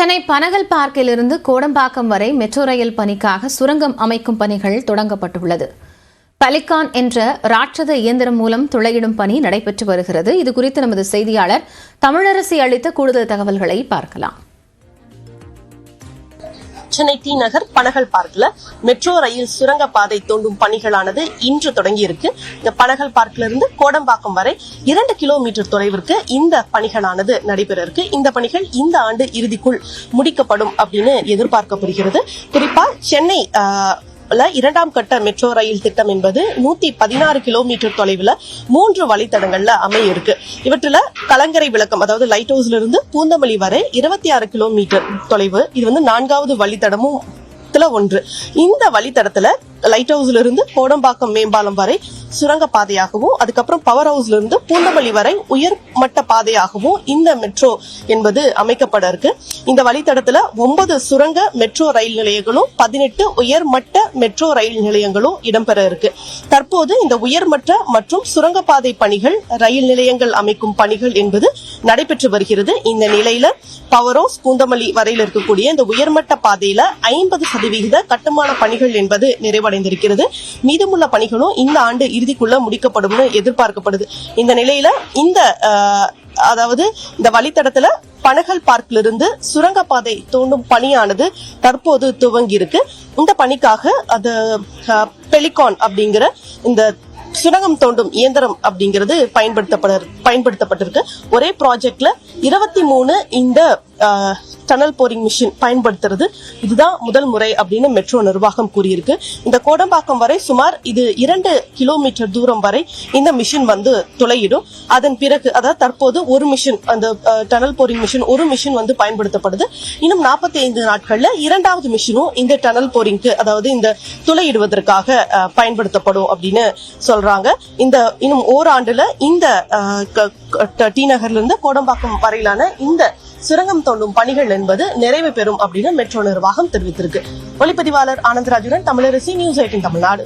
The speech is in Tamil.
சென்னை பனகல் பார்க்கிலிருந்து கோடம்பாக்கம் வரை மெட்ரோ ரயில் பணிக்காக சுரங்கம் அமைக்கும் பணிகள் தொடங்கப்பட்டுள்ளது. பலிகான் என்ற ராட்சத இயந்திரம் மூலம் துளையிடும் பணி நடைபெற்று வருகிறது. இதுகுறித்து நமது செய்தியாளர் தமிழரசி அளித்த கூடுதல் தகவல்களை பார்க்கலாம். சென்னை டி நகர் பனகல் பார்க்ல மெட்ரோ ரயில் சுரங்க பாதை தோண்டும் பணிகளானது இன்று தொடங்கி இருக்கு. இந்த பனகல் பார்க்ல இருந்து கோடம்பாக்கம் வரை 2 கிலோமீட்டர் தொலைவிற்கு இந்த பணிகளானது நடைபெற இருக்கு. இந்த பணிகள் இந்த ஆண்டு இறுதிக்குள் முடிக்கப்படும் அப்படின்னு எதிர்பார்க்கப்படுகிறது. குறிப்பா சென்னை இரண்டாம் கட்ட மெட்ரோ ரயில் திட்டம் என்பது 116 கிலோமீட்டர் தொலைவில் 3 வழித்தடங்கள்ல அமைய இருக்கு. இவற்றுல கலங்கரை விளக்கம், அதாவது லைட் ஹவுஸ்ல இருந்து பூந்தமல்லி வரை 26 கிலோமீட்டர் தொலைவு. இது 4வது வழித்தடமும் ஒன்று. இந்த வழித்தடத்துல லைட் ஹவுஸ்ல இருந்து கோடம்பாக்கம் மேம்பாலம் வரை சுரங்க பாதையாகவும், அதுக்கப்புறம் பவர் ஹவுஸ்ல இருந்து பூந்தமல்லி வரை உயர்மட்ட பாதையாகவும் இந்த மெட்ரோ என்பது அமைக்கப்பட இருக்கு. இந்த வழித்தடத்துல 9 சுரங்க மெட்ரோ ரயில் நிலையங்களும் 18 உயர்மட்ட மெட்ரோ ரயில் நிலையங்களும் இடம்பெற இருக்கு. தற்போது இந்த உயர்மட்ட மற்றும் சுரங்கப்பாதை பணிகள், ரயில் நிலையங்கள் அமைக்கும் பணிகள் என்பது நடைபெற்று வருகிறது. இந்த நிலையில பவர் ஹவுஸ் பூந்தமல்லி வரையில் இருக்கக்கூடிய இந்த உயர்மட்ட பாதையில 50% கட்டுமான பணிகள் என்பது நிறைவடைந்திருக்கிறது. மீதமுள்ள பணிகளும் இந்த ஆண்டு இறுதிக்குள்ள முடிக்கப்படும் எதிர்பார்க்கப்படுது. இந்த நிலையில இந்த வழித்தடத்துல பனகல் பார்க்ல இருந்து சுரங்கப்பாதை தோண்டும் பணியானது தற்போது துவங்கி இருக்கு. இந்த பணிக்காக அது பெலிகான் அப்படிங்கிற இந்த சுரங்கம் தோண்டும் இயந்திரம் அப்படிங்கிறது பயன்படுத்தப்பட்டிருக்கு. ஒரே ப்ராஜெக்ட்ல 23 இந்த டனல் போரிங் மிஷின் பயன்படுத்துறது இதுதான் முதல் முறை அப்படின்னு மெட்ரோ நிர்வாகம் கூறியிருக்கு. இந்த கோடம்பாக்கம் வரை சுமார் 2 கிலோமீட்டர் தூரம் வரை இந்த மிஷின் துளையிடும். அதன் பிறகு, அதாவது தற்போது ஒரு மிஷின், அந்த டனல் போரிங் மிஷின் ஒரு மிஷின் பயன்படுத்தப்படுது. இன்னும் 45 நாட்கள்ல 2வது மிஷினும் இந்த டனல் போரிங்க்கு, அதாவது இந்த துளையிடுவதற்காக பயன்படுத்தப்படும் அப்படின்னு சொல்றாங்க. இன்னும் ஓராண்டுல இந்த டி நகர்ல இருந்து கோடம்பாக்கம் வரையிலான இந்த சுரங்கம் தோண்டும் பணிகள் என்பது நிறைவு பெறும் அப்படின்னு மெட்ரோ நிர்வாகம் தெரிவித்திருக்கு. ஒளிப்பதிவாளர் ஆனந்தராஜுடன் தமிழரசி, நியூஸ் 18 தமிழ்நாடு.